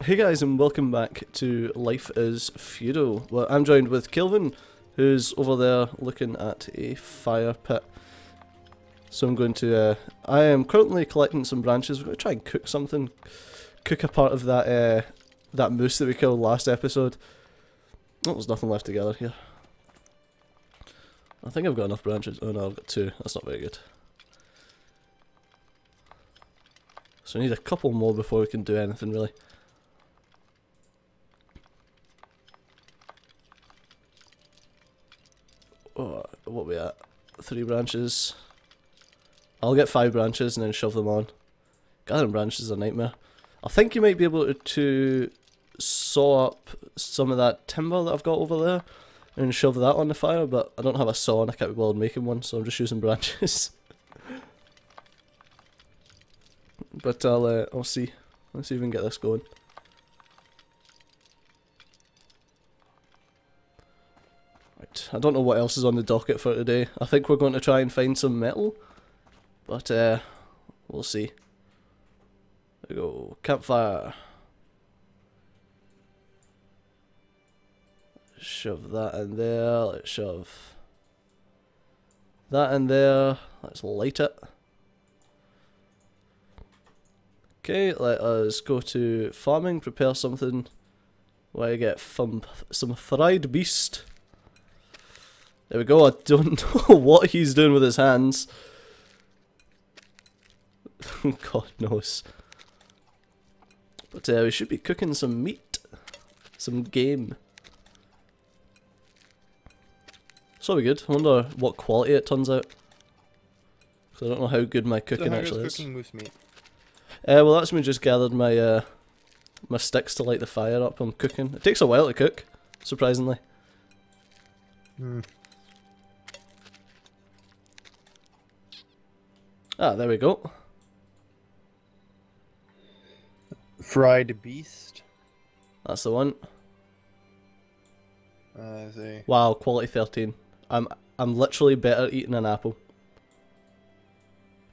Hey guys, and welcome back to Life is Feudal. Well, I'm joined with Kailvin, who's over there looking at a fire pit. So I'm going to, I am currently collecting some branches. We're going to try and cook something. Cook a part of that, that moose that we killed last episode. Oh, there's nothing left together here. I think I've got enough branches. Oh no, I've got two. That's not very good. So I need a couple more before we can do anything really. Oh, what are we at? 3 branches. I'll get 5 branches and then shove them on. Gathering branches is a nightmare. I think you might be able to saw up some of that timber that I've got over there and shove that on the fire, but I don't have a saw and I can't be bothered making one, so I'm just using branches. But I'll see. Let's see if we can get this going. Right, I don't know what else is on the docket for today. I think we're going to try and find some metal, but we'll see. There we go. Campfire. Shove that in there. Let's shove that in there. Let's light it. Okay, let us go to farming, prepare something where I get some fried beast. There we go. I don't know what he's doing with his hands. God knows. But we should be cooking some meat. Some game. So we good. I wonder what quality it turns out. Because I don't know how good my cooking actually is. Cooking moose meat? Well, that's me just gathered my my sticks to light the fire up. I'm cooking. It takes a while to cook, surprisingly. Ah, there we go. Fried beast. That's the one. I see. Wow, quality 13. I'm literally better eating an apple.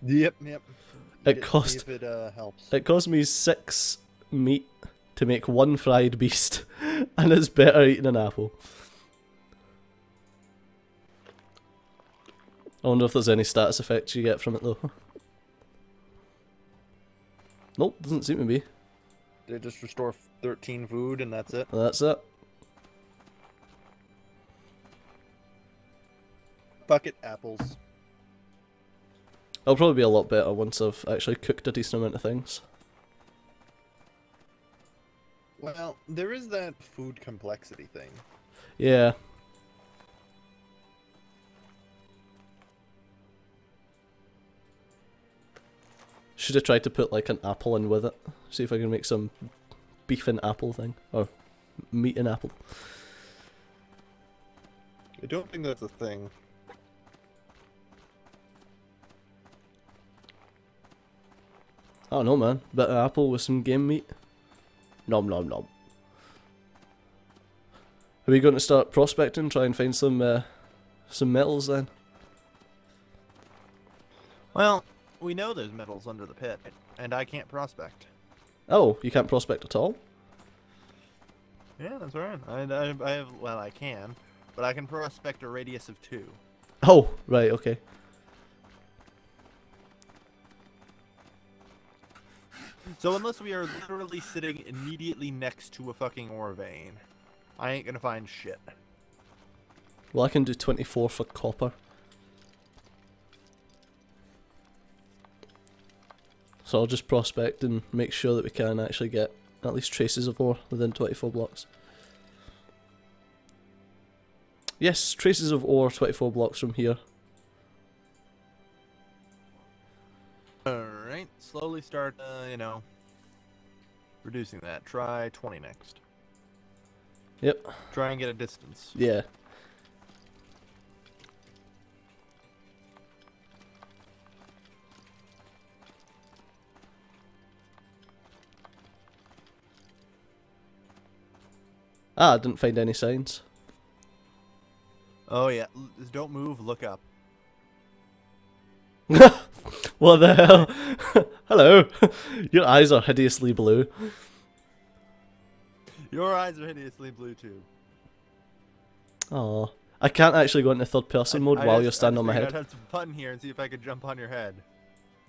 Yep. It cost. See if it helps. It cost me 6 meat to make 1 fried beast, and it's better eating an apple. I wonder if there's any status effects you get from it though. Nope, doesn't seem to be. They just restore 13 food and that's it. That's it. Bucket apples. It'll probably be a lot better once I've actually cooked a decent amount of things. Well, there is that food complexity thing. Yeah. Should have tried to put like an apple in with it. See if I can make some beef and apple thing. Or meat and apple. I don't think that's a thing. I don't know, man. Bit of apple with some game meat. Nom nom nom. Are we going to start prospecting? Try and find some metals then? Well, we know there's metals under the pit, and I can't prospect. Oh, you can't prospect at all? Yeah, that's right. I have, well, I can, but I can prospect a radius of 2. Oh, right, okay. So unless we are literally sitting immediately next to a fucking ore vein, I ain't gonna find shit. Well, I can do 24 for copper. So I'll just prospect and make sure that we can actually get at least traces of ore within 24 blocks. Yes, traces of ore 24 blocks from here. Alright, slowly start, you know, reducing that. Try 20 next. Yep. Try and get a distance. Yeah. Ah, I didn't find any signs. Oh yeah, don't move, look up. What the hell? Hello. Your eyes are hideously blue. Your eyes are hideously blue too. Oh, I can't actually go into third person mode while you're standing on my head. I'd have some fun here and see if I could jump on your head.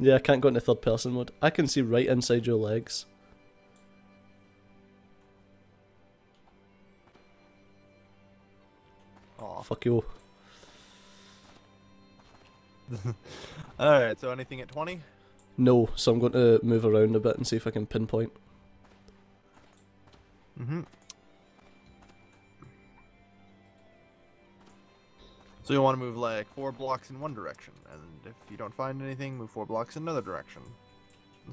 Yeah, I can't go into third person mode. I can see right inside your legs. Aw. Fuck you. Alright, so anything at 20? No, so I'm going to move around a bit and see if I can pinpoint. So you want to move like 4 blocks in one direction, and if you don't find anything, move 4 blocks in another direction.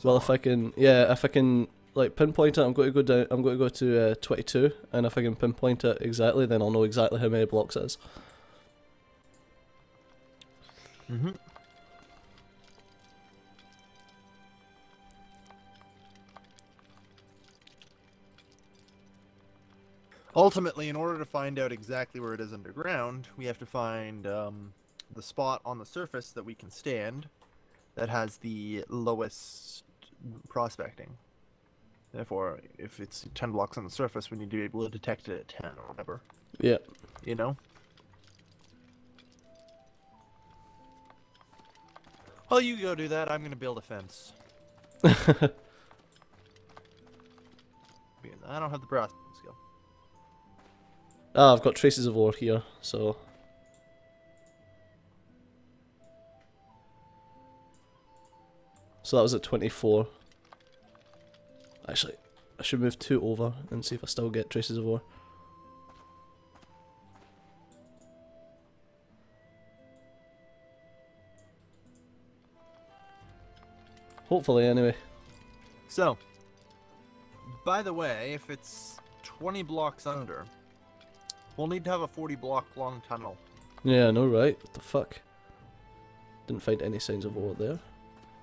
Well, if I can, yeah, if I can like pinpoint it, I'm going to go down. I'm going to go to 22, and if I can pinpoint it exactly, then I'll know exactly how many blocks it is. Ultimately, in order to find out exactly where it is underground, we have to find the spot on the surface that we can stand that has the lowest prospecting. Therefore, if it's 10 blocks on the surface, we need to be able to detect it at 10 or whatever. Yeah. You know? Well, you go do that. I'm going to build a fence. Because I don't have the prospecting skill. Ah, I've got traces of ore here, so... So that was at 24. Actually, I should move 2 over and see if I still get traces of ore. Hopefully, anyway. So, by the way, if it's 20 blocks under, we'll need to have a 40 block long tunnel. Yeah, I know, right? What the fuck? Didn't find any signs of ore there.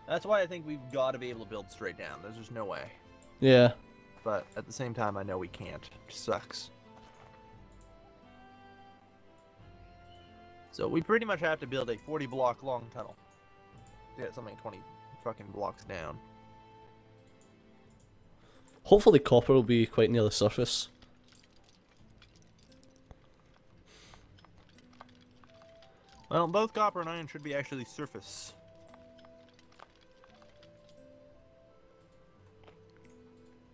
That's why I think we've got to be able to build straight down. There's just no way. Yeah. But at the same time, I know we can't. Which sucks. So we pretty much have to build a 40 block long tunnel to get something 20 fucking blocks down. Hopefully copper will be quite near the surface. Well, both copper and iron should be actually surface.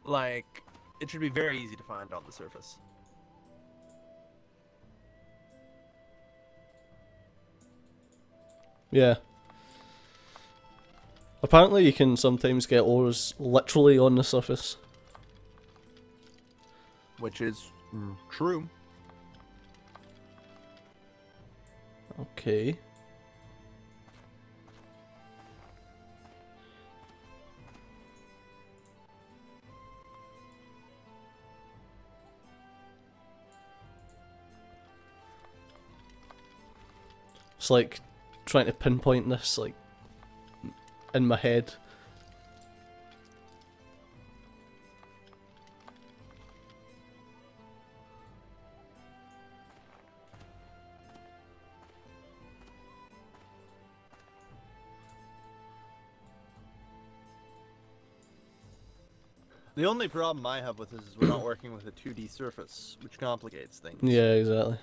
Like, it should be very easy to find on the surface. Yeah. Apparently you can sometimes get ores literally on the surface. Which is true. Okay. It's like trying to pinpoint this, like, in my head. The only problem I have with this is we're not working with a 2D surface, which complicates things. Yeah, exactly.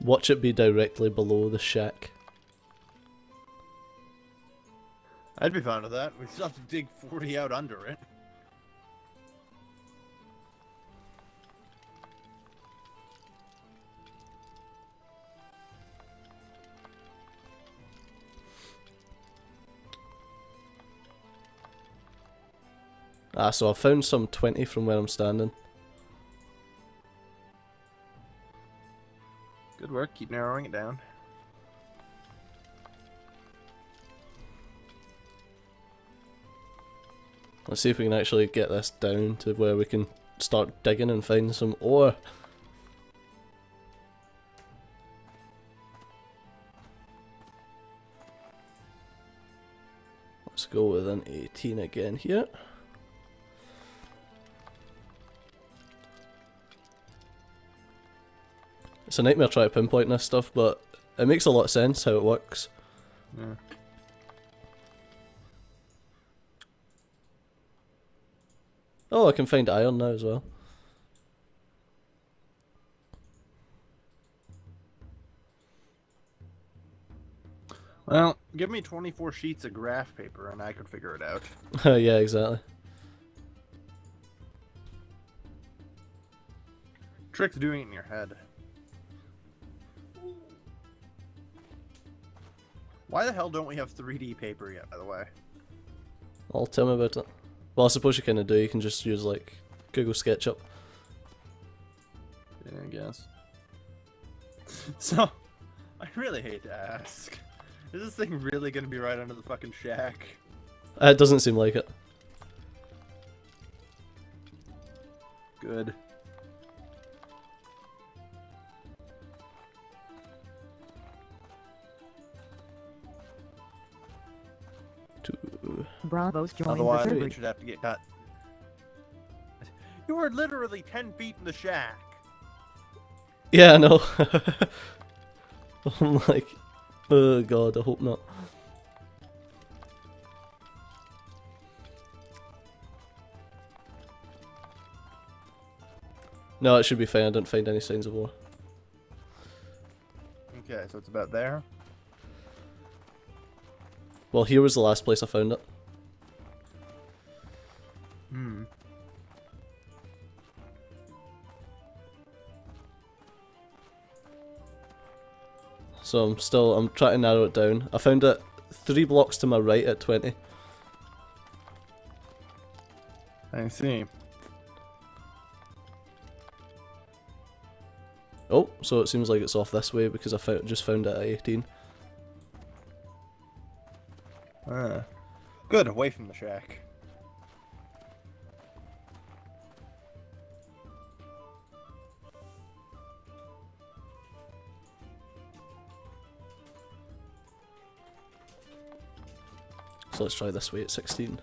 Watch it be directly below the shack. I'd be fine with that. We still have to dig 40 out under it. Ah, so I found some 20 from where I'm standing. Good work. Keep narrowing it down. Let's see if we can actually get this down to where we can start digging and find some ore. Let's go with an 18 again here. It's a nightmare trying to pinpoint this stuff, but it makes a lot of sense how it works. Yeah. Oh, I can find iron now as well. Well, give me 24 sheets of graph paper and I could figure it out. Yeah, exactly. Trick's doing it in your head. Why the hell don't we have 3D paper yet, by the way? Well, tell me about it. Well, I suppose you kind of do. You can just use, like, Google SketchUp. Yeah, I guess. So, I really hate to ask. Is this thing really gonna be right under the fucking shack? It doesn't seem like it. Good. Bravos joined the Otherwise, server. we should have to get cut. You are literally 10 feet in the shack. Yeah, I know. I'm like, oh god, I hope not. No, it should be fine. I didn't find any signs of war. Okay, so it's about there. Well, here was the last place I found it. Hmm. So I'm trying to narrow it down. I found it 3 blocks to my right at 20. I see. Oh, so it seems like it's off this way because I just found it at 18. Good, away from the shack. So let's try this way at 16.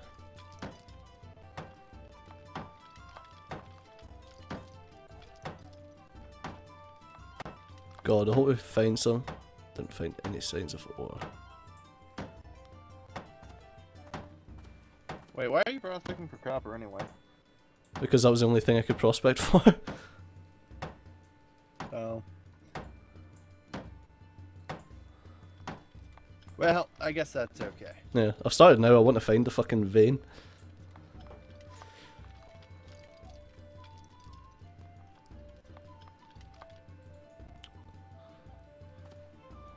God, I hope we find some. Didn't find any signs of ore. Wait, why are you prospecting for copper anyway? Because that was the only thing I could prospect for. Oh. Well, I guess that's okay. Yeah, I've started now. I want to find the fucking vein.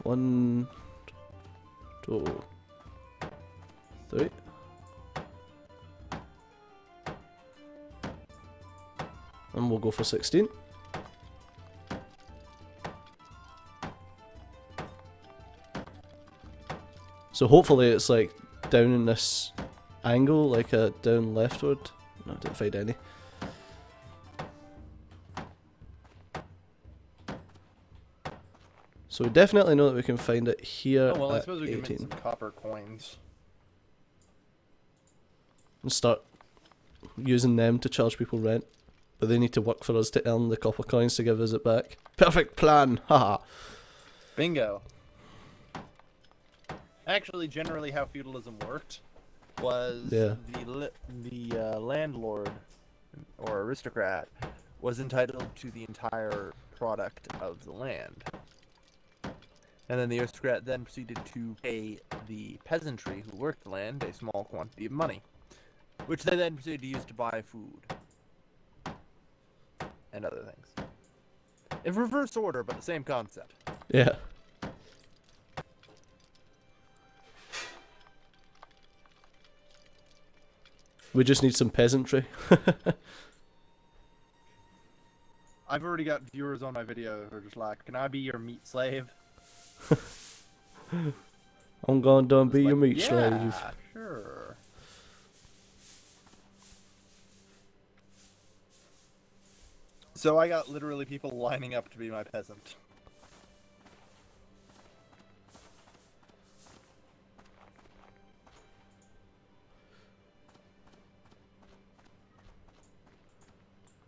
One, 2, 3. And we'll go for 16. So hopefully it's like down in this angle, like a down leftward. No, I didn't find any. So we definitely know that we can find it here Oh well, I at suppose we can 18. make some copper coins. And start using them to charge people rent. But they need to work for us to earn the copper coins to give us it back. Perfect plan! Haha! Bingo. Actually, generally how feudalism worked was Yeah. the landlord or aristocrat was entitled to the entire product of the land. And then the aristocrat then proceeded to pay the peasantry who worked the land a small quantity of money, which they then proceeded to use to buy food and other things. In reverse order, but the same concept. Yeah. We just need some peasantry. I've already got viewers on my video who are just like, can I be your meat slave? I'm going to be Just your like, meat yeah, slave. Sure. So I got literally people lining up to be my peasant.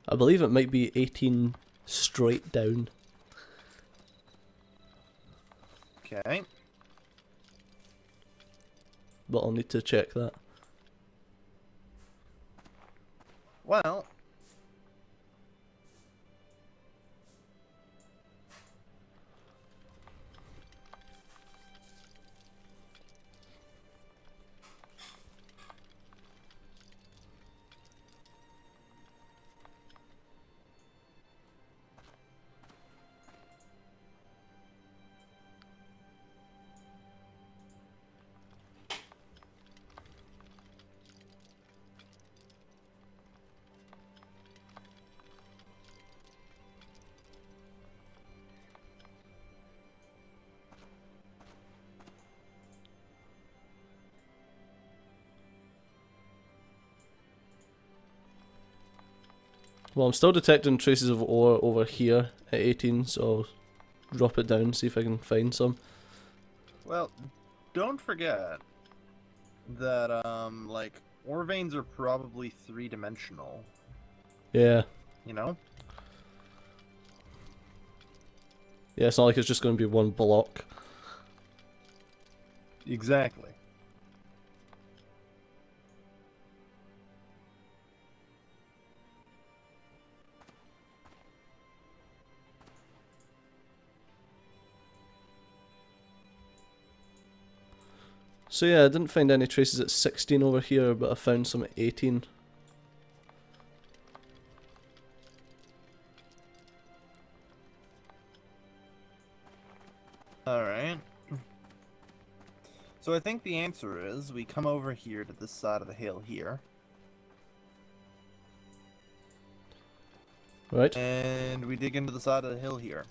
I believe it might be 18 straight down. Okay. But I'll need to check that. Well. Well, I'm still detecting traces of ore over here at 18, so I'll drop it down, see if I can find some. Well, don't forget that, like, ore veins are probably three-dimensional. Yeah. You know? Yeah, it's not like it's just going to be one block. Exactly. So yeah, I didn't find any traces at 16 over here, but I found some at 18. Alright. So I think the answer is we come over here to this side of the hill here. Right. And we dig into the side of the hill here.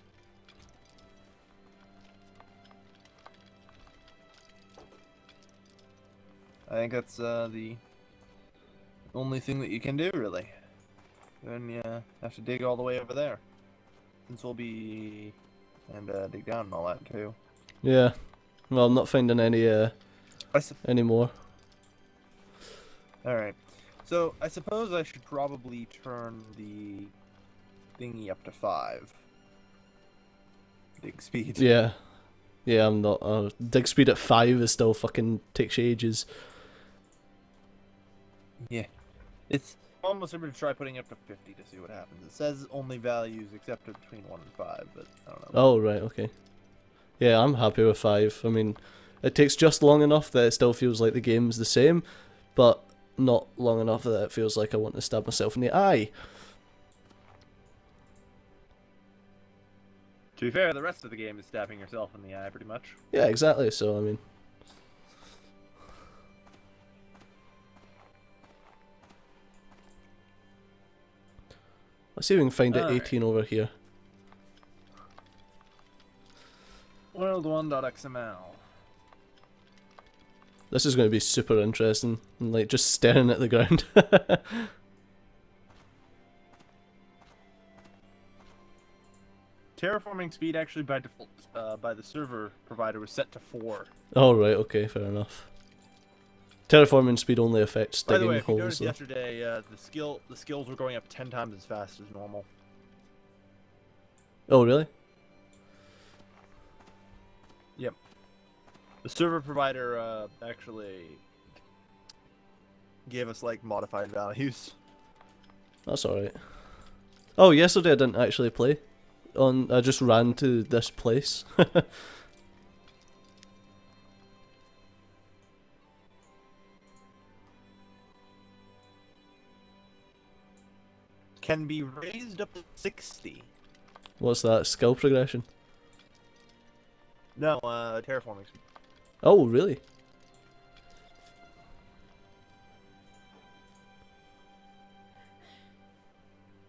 I think that's the only thing that you can do, really. Then you have to dig all the way over there. Since we'll be... and dig down and all that, too. Yeah. Well, I'm not finding any anymore. Alright. So, I suppose I should probably turn the thingy up to 5. Dig speed. Yeah. Yeah, I'm not. Dig speed at 5 is still fucking takes you ages. Yeah. It's almost ready to try putting it up to 50 to see what happens. It says only values accepted between 1 and 5, but I don't know. Oh, right, okay. Yeah, I'm happy with 5. I mean, it takes just long enough that it still feels like the game's the same, but not long enough that it feels like I want to stab myself in the eye. To be fair, the rest of the game is stabbing yourself in the eye, pretty much. Yeah, exactly, so I mean... Let's see if we can find it 18 over here. World1.xml. This is going to be super interesting, and like just staring at the ground. Terraforming speed actually by default by the server provider was set to 4. Oh right, okay, fair enough. Terraforming speed only affects By the digging way, if you holes. noticed So. yesterday, the skills were going up 10 times as fast as normal. Oh really? Yep. The server provider actually gave us like modified values. That's alright. Oh, yesterday I didn't actually play. I just ran to this place. Can be raised up to 60. What's that? Skill progression? No, terraforming speed. Oh, really?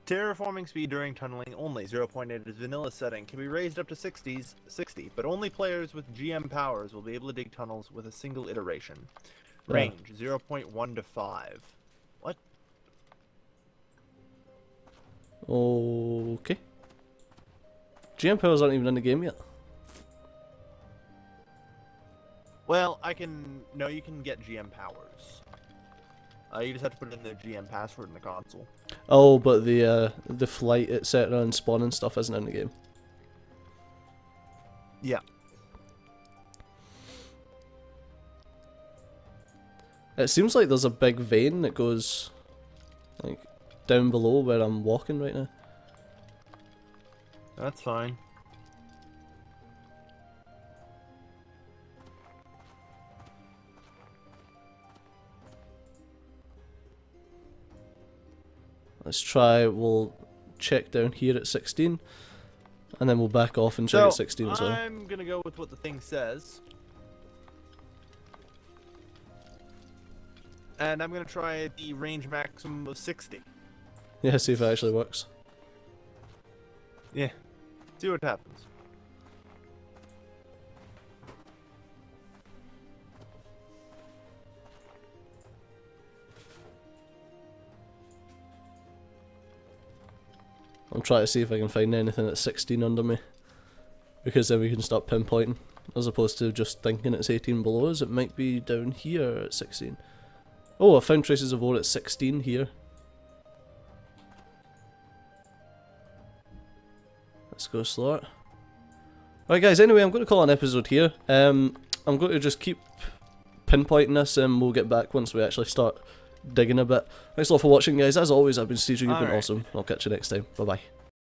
Terraforming speed during tunneling only, 0.8 is vanilla setting, can be raised up to 60, but only players with GM powers will be able to dig tunnels with a single iteration. Range, 0.1 to 5. What? Okay. GM powers aren't even in the game yet. Well, you can get GM powers. You just have to put in the GM password in the console. Oh, but the flight, etc., and spawning stuff isn't in the game. Yeah. It seems like there's a big vein that goes, like, down below where I'm walking right now. That's fine. Let's try, we'll check down here at 16, and then we'll back off and check at 16 as well. I'm gonna go with what the thing says. And I'm gonna try the range maximum of 60. Yeah, see if it actually works. Yeah. See what happens. I'll try to see if I can find anything at 16 under me, because then we can start pinpointing, as opposed to just thinking it's 18 below us. It might be down here at 16. Oh, I found traces of ore at 16 here. Let's go slower. Alright guys, anyway, I'm going to call an episode here. I'm going to just keep pinpointing this, and we'll get back once we actually start digging a bit. Thanks a lot for watching, guys. As always, I've been Steve, you've been awesome. I'll catch you next time. Bye bye.